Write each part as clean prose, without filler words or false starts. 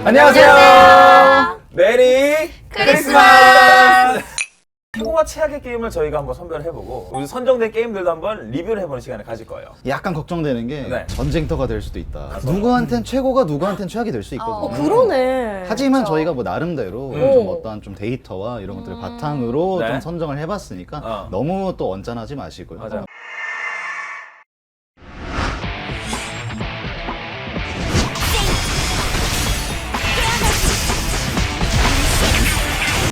안녕하세요. 메리 크리스마스! 최고와 최악의 게임을 저희가 한번 선별을 해보고 우리 선정된 게임들도 한번 리뷰를 해보는 시간을 가질 거예요. 약간 걱정되는 게 네. 전쟁터가 될 수도 있다. 누구한텐 최고가 누구한텐 최악이 될 수 있거든요. 그러네. 하지만 그쵸. 저희가 뭐 나름대로 좀 어떠한 좀 데이터와 이런 것들을 바탕으로 네. 좀 선정을 해봤으니까 어. 너무 또 언짢아하지 마시고요. 맞아요.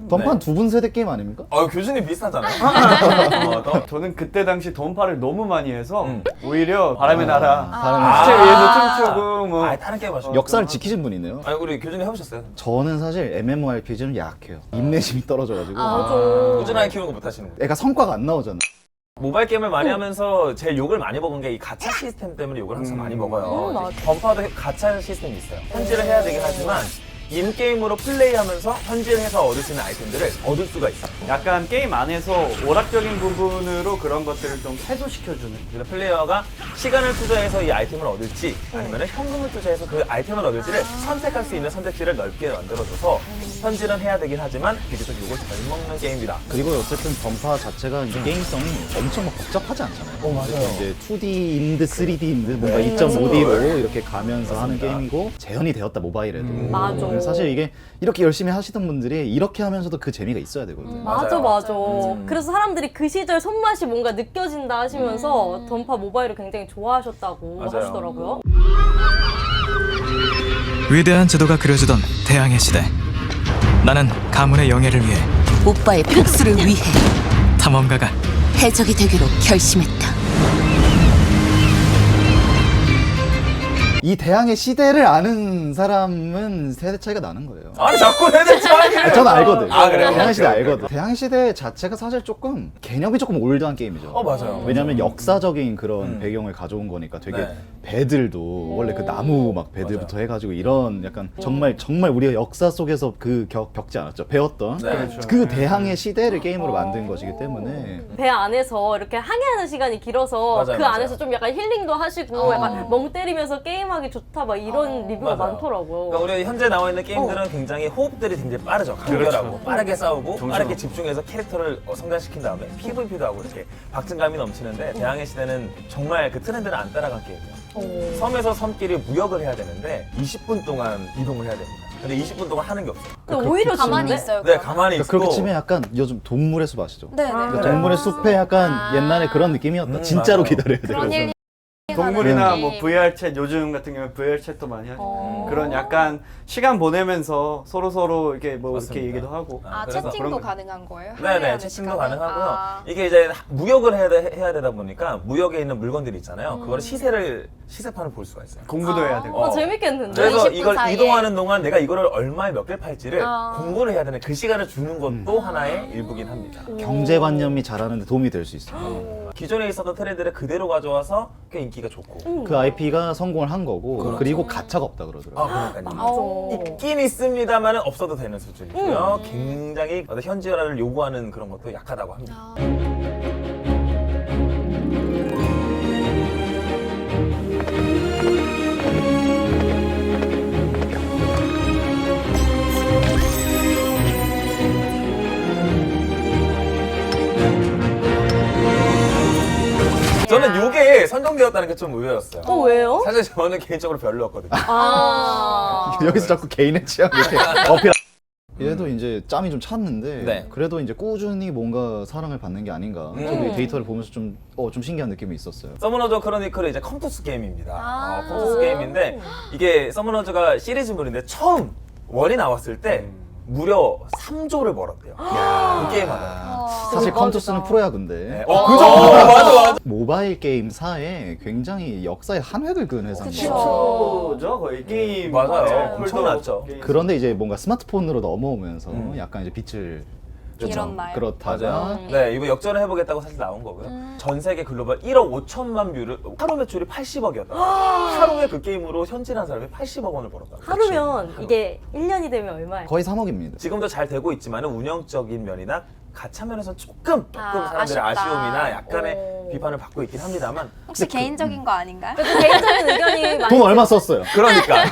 던판 두 분 세대 게임 아닙니까? 교수님 비슷하잖아요. 저는 그때 당시 던파를 너무 많이 해서 오히려 바람의 나라 바람의 시체 위에서 춤추고 뭐 다른 게임 하시고. 역사를 지키신 분이네요. 아니 우리 교수님 해보셨어요? 저는 사실 MMORPG는 약해요. 인내심이 떨어져가지고 맞아. 꾸준하게 키우는 거 못하시는 거예요. 애가 성과가 안 나오잖아. 모바일 게임을 많이 하면서 제일 욕을 많이 먹은 게 이 가챠 시스템 때문에 욕을 항상 많이 먹어요. 맞아. 던파도 가챠 시스템이 있어요. 현질을 해야 되긴 하지만 인게임으로 플레이하면서 현질해서 얻을 수 있는 아이템들을 얻을 수가 있어요. 약간 게임 안에서 오락적인 부분으로 그런 것들을 좀 해소시켜주는 그래서 플레이어가 시간을 투자해서 이 아이템을 얻을지 아니면 현금을 투자해서 그 아이템을 얻을지를 선택할 수 있는 선택지를 넓게 만들어줘서 현질은 해야 되긴 하지만 비교적 욕을 잘 먹는 게임이다. 그리고 어쨌든 던파 자체가 이제 게임성이 엄청 막 복잡하지 않잖아요. 맞아요. 이제 2D인드, 3D인드, 뭔가 2.5D로 이렇게 가면서 하는 맞습니다. 게임이고 재현이 되었다 모바일에도. 맞아. 사실 이게 이렇게 열심히 하시던 분들이 이렇게 하면서도 그 재미가 있어야 되거든요. 맞아, 맞아요. 맞아. 그래서 사람들이 그 시절 손맛이 뭔가 느껴진다 하시면서 던파 모바일을 굉장히 좋아하셨다고 맞아요. 하시더라고요. 위대한 제도가 그려주던 대항해 시대. 나는 가문의 영예를 위해 오빠의 복수를 위해 탐험가가 해적이 되기로 결심했다. 이 대항의 시대를 아는 사람은 세대 차이가 나는 거예요. 아니 자꾸 세대 차이를. 저는 알거든. 아, 그래요? 대항의 시대 오케이, 오케이. 알거든. 대항의 시대 자체가 사실 조금 개념이 조금 올드한 게임이죠. 맞아요. 왜냐면 역사적인 그런 배경을 가져온 거니까 되게 네. 배들도 원래 그 나무 막 배들부터 맞아요. 해가지고 이런 약간 정말 우리가 역사 속에서 그 겪지 않았죠. 배웠던 네. 그렇죠. 그 대항의 시대를 게임으로 만든 것이기 때문에 배 안에서 이렇게 항해하는 시간이 길어서 맞아요, 그 맞아요. 안에서 좀 약간 힐링도 하시고 약간 멍 때리면서 게임하기 좋다 막 이런 리뷰가 맞아요. 많더라고요. 그러니까 우리 현재 나와 있는 게임들은 굉장히 호흡들이 굉장히 빠르죠. 간결하고 빠르게 싸우고 빠르게 집중해서 캐릭터를 성장시킨 다음에 PVP도 하고 이렇게 박진감이 넘치는데 대항해 시대는 정말 그 트렌드를 안 따라간 게임이에요. 섬에서 섬끼리 무역을 해야 되는데 20분 동안 이동을 해야 됩니다. 근데 20분 동안 하는 게 없어요. 근데 오히려 가만히 좋은데? 있어요. 네, 가만히 있고. 그러니까 그렇게 치면 약간 요즘 동물의 숲 아시죠? 네네. 그러니까 동물의 숲에 약간 옛날에 그런 느낌이었다. 진짜로 맞아요. 기다려야 돼요. 그런 일 동물이나 하는 뭐 느낌. VR 챗 요즘 같은 경우는 VR 챗도 많이 하죠. 그런 약간 시간 보내면서 서로 이렇게 뭐 맞습니다. 이렇게 얘기도 하고 그래서 채팅도 그런 거. 가능한 거예요? 네네, 항해하는 채팅도 시간에? 가능하고요. 아. 이게 이제 무역을 해야 되다 보니까 무역에 있는 물건들이 있잖아요. 그거를 시세판을 볼 수가 있어요. 공부도 해야 되고 재밌겠는데? 그래서 20분 이걸 사이에. 이동하는 동안 내가 이거를 얼마에 몇 개 팔지를 공부를 해야 되는 그 시간을 주는 것도 하나의 일부긴 합니다. 경제관념이 자라는데 도움이 될 수 있어요. 기존에 있었던 트렌드를 그대로 가져와서 꽤 인기가 좋고. 그 IP가 성공을 한 거고 그리고 가차가 없다 그러더라고요. 그러니까요. 있긴 있습니다만 없어도 되는 수준이고요. 굉장히 어떤 현지화를 요구하는 그런 것도 약하다고 합니다. 저는 이게 선정되었다는 게 좀 의외였어요. 왜요? 사실 저는 개인적으로 별로였거든요. 여기서 자꾸 개인의 취향 이렇게 어필. 얘도 이제 짬이 좀 찼는데 네. 그래도 이제 꾸준히 뭔가 사랑을 받는 게 아닌가. 저도 이 데이터를 보면서 좀 신기한 느낌이 있었어요. 서머너즈 크로니클은 이제 컴투스 게임입니다. 컴투스 게임인데 이게 서머너즈가 시리즈물인데 처음 원이 나왔을 때 무려 3조를 벌었대요. 그 게임 하나. 사실 컴투스는 프로야구인데 네. 그죠? 맞아. 모바일 게임사에 굉장히 역사의 한 획을 그은 회사입니다. 10초죠 거의 게임 맞아요. 폴더 엄청났죠. 게임. 그런데 이제 뭔가 스마트폰으로 넘어오면서 약간 이제 빛을 잃었나요? 그렇다가 네, 이거 역전을 해보겠다고 사실 나온 거고요. 전 세계 글로벌 1억 5천만 뷰를 하루 매출이 80억이었다. 하루에 그 게임으로 현질한 사람이 80억 원을 벌었다. 하루면 이게 1년이 되면 얼마예요? 거의 3억입니다. 지금도 잘 되고 있지만 운영적인 면이나 가차 면에서 조금 사람들의 아쉽다. 아쉬움이나 약간의 비판을 받고 있긴 합니다만 혹시 개인적인 거 아닌가요? 그래도 개인적인 의견이 많이 돈 얼마 썼어요? 그러니까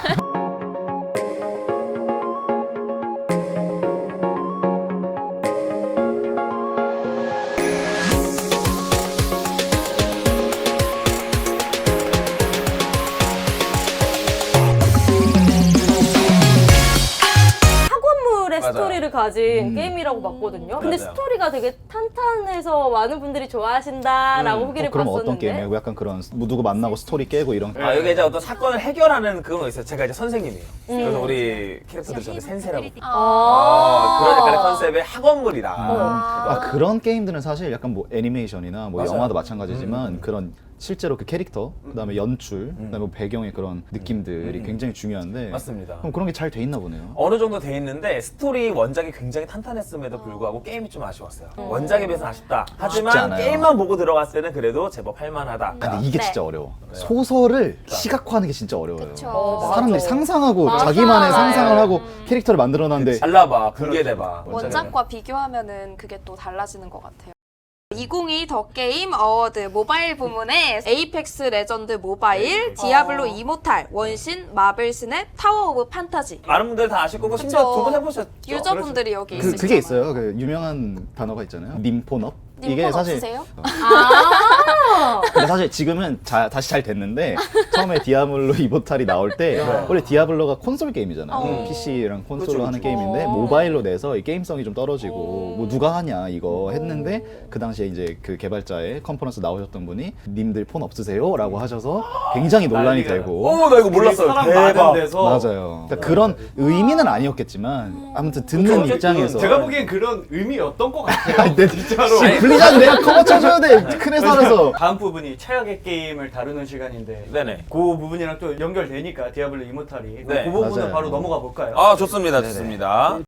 가진 게임이라고 봤거든요. 근데 맞아요. 스토리가 되게 탄탄해서 많은 분들이 좋아하신다라고 후기를 그러면 봤었는데. 어떤 게임이에요? 약간 그런 누구 만나고 스토리 깨고 이런 아, 여기 이제 어떤 사건을 해결하는 그런 거 있어요. 제가 이제 선생님이에요. 그래서 우리 캐릭터들 저한테 센세라고. 그런 약간의 컨셉의 학원물이다. 그런 게임들은 사실 약간 뭐 애니메이션이나 뭐 맞아요. 영화도 마찬가지지만 그런 실제로 그 캐릭터, 그다음에 연출, 그다음에 뭐 배경의 그런 느낌들이 굉장히 중요한데 맞습니다. 그럼 그런 게 잘 돼 있나 보네요. 어느 정도 돼 있는데 스토리 원작이 굉장히 탄탄했음에도 불구하고 게임이 좀 아쉬웠어요. 원작에 비해서 아쉽다. 하지만 않아요. 게임만 보고 들어갔을 때는 그래도 제법 할만하다. 근데 이게 진짜 어려워. 소설을 시각화하는 게 진짜 어려워요. 그쵸. 사람들이 맞아. 상상하고 맞아. 자기만의 맞아요. 상상을 하고 캐릭터를 만들어놨는데 잘라봐, 붕괴돼봐. 원작과 비교하면은 그게 또 달라지는 것 같아요. 2022 더 게임 어워드 모바일 부문에 에이펙스 레전드 모바일, 디아블로 이모탈, 원신, 마블 스냅, 타워 오브 판타지 많은 분들 다 아실 거고 심지어 두 분 해보셨죠? 유저분들이 여기 있으시죠. 그게 있어요. 그 유명한 단어가 있잖아요. 님폰업. 님폰 없으세요? 근데 사실 지금은 다시 잘 됐는데 처음에 디아블로 이모탈이 나올 때 원래 디아블로가 콘솔 게임이잖아요. PC랑 콘솔로 하는 게임인데 모바일로 내서 이 게임성이 좀 떨어지고 뭐 누가 하냐 이거 했는데 그 당시에 이제 그 개발자의 컨퍼런스 나오셨던 분이 님들 폰 없으세요? 라고 하셔서 굉장히 논란이 난리가 되고 나 이거 몰랐어요. 사람 대박. 많은 데서 맞아요. 그러니까 그런 의미는 아니었겠지만 아무튼 듣는 어쨌든 입장에서 제가 보기엔 그런 의미였던 것 같아요. 네, 진짜로. 블리자드 내가 커버 쳐줘야 돼. 큰 회사라서. 다음 부분이 최악의 게임을 다루는 시간인데 네네. 그 부분이랑 또 연결되니까 디아블로 이모탈이 네. 그 부분은 맞아요. 바로 넘어가 볼까요? 아, 좋습니다. 좋습니다.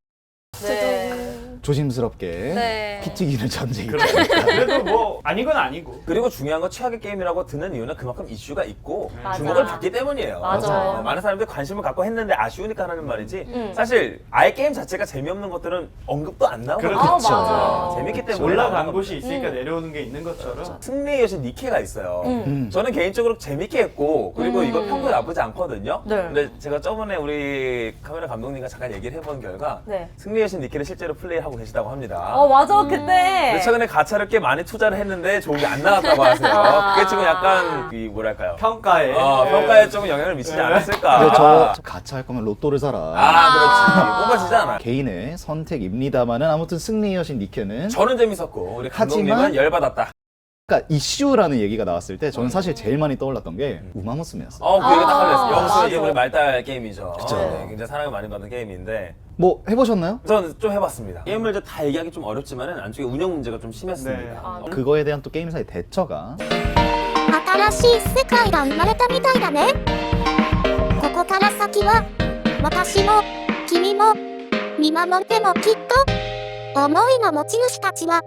네. 조심스럽게 네. 피튀기는 전쟁이. 그래도 뭐 아닌 건 아니고. 그리고 중요한 건 최악의 게임이라고 듣는 이유는 그만큼 이슈가 있고 맞아. 주목을 받기 때문이에요. 맞아. 많은 사람들이 관심을 갖고 했는데 아쉬우니까 하는 말이지. 사실 아예 게임 자체가 재미없는 것들은 언급도 안 나오고 그렇죠. 맞아. 재밌기 때문에 올라간 나오는 곳이 있으니까 내려오는 게 있는 것처럼. 승리의 여신 니케가 있어요. 저는 개인적으로 재밌게 했고 그리고 이거 평도 나쁘지 않거든요. 네. 근데 제가 저번에 우리 카메라 감독님과 잠깐 얘기를 해본 결과 네. 승리의 여신 니케를 실제로 플레이하고 계시다고 합니다. 맞아. 그때. 근데 최근에 가차를 꽤 많이 투자를 했는데 좋은 게 안 나왔다고 하세요. 그게 지금 약간 이 뭐랄까요? 평가에. 평가에 조금 영향을 미치지 않았을까. 근데 저 가차 할 거면 로또를 사라. 그렇지. 뽑아지잖아. 개인의 선택입니다만은 아무튼 승리의 여신 니케는 저는 재밌었고 우리 감독님은 하지만- 열받았다. 그러니까 이슈라는 얘기가 나왔을 때 저는 사실 제일 많이 떠올랐던 게 우마무스메였어요. 그 얘기 딱 걸렸어요. 영수 맞아. 이제 우리 말달 게임이죠. 그쵸. 네, 굉장히 사랑을 많이 받는 게임인데 뭐 해보셨나요? 저는 좀 해봤습니다. 게임을 이제 다 얘기하기 좀 어렵지만은 안쪽에 운영 문제가 좀 심했습니다. 네. 그거에 대한 또 게임사의 대처가 新しい世界が生まれたみたいだね。ここから先は私も君も見守ってもきっと思いの持ち主たちは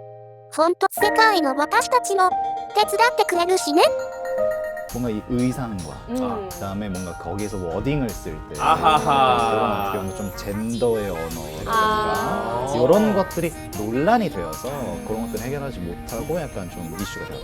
ほんと世界の私たちも手伝ってくれるしね。 뭔가 이 의상과 그다음에 뭔가 거기에서 워딩을 쓸 때 아하하. 그런 어떻게 보면 좀 젠더의 언어라든가 이런 것들이 논란이 되어서 그런 것들을 해결하지 못하고 약간 좀 이슈가 돼요.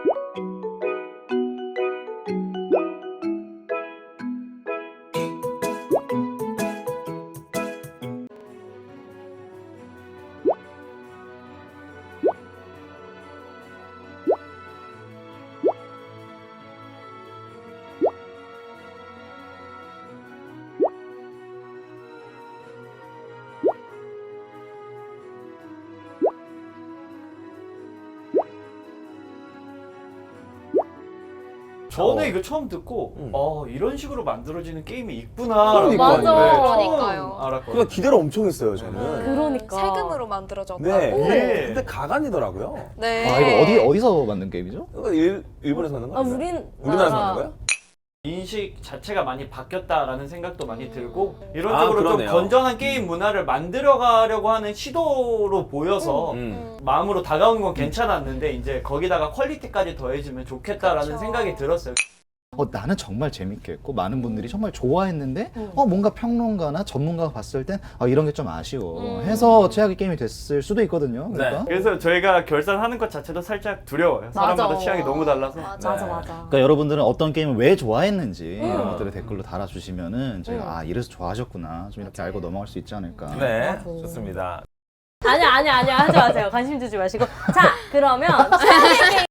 저는 이거 처음 듣고 이런 식으로 만들어지는 게임이 있구나. 그러니까요. 그러니까요. 알았거든요. 그러니까 기대를 엄청 했어요, 저는. 그러니까. 세금으로 만들어졌다고. 네. 예. 근데 가관이더라고요. 네. 아 이거 어디서 만든 게임이죠? 이거 일본에서 만든 거 아니에요? 맞아. 우리나라에서 만든 거예요? 인식 자체가 많이 바뀌었다라는 생각도 많이 들고 이런 쪽으로 좀 그러네요. 건전한 게임 문화를 만들어가려고 하는 시도로 보여서 마음으로 다가온 건 괜찮았는데 이제 거기다가 퀄리티까지 더해지면 좋겠다라는 그쵸. 생각이 들었어요. 나는 정말 재밌게 했고 많은 분들이 정말 좋아했는데 뭔가 평론가나 전문가가 봤을 땐 이런 게 좀 아쉬워 해서 최악의 게임이 됐을 수도 있거든요. 그러니까, 그래서 저희가 결산하는 것 자체도 살짝 두려워요. 사람마다 맞아. 취향이 너무 달라서. 맞아. 그러니까 여러분들은 어떤 게임을 왜 좋아했는지 이런 것들을 댓글로 달아주시면은 저희가 이래서 좋아하셨구나 좀 이렇게 알고 넘어갈 수 있지 않을까. 네, 좋습니다. 아니야. 하지 마세요. 관심 주지 마시고. 자, 그러면 최악의 게임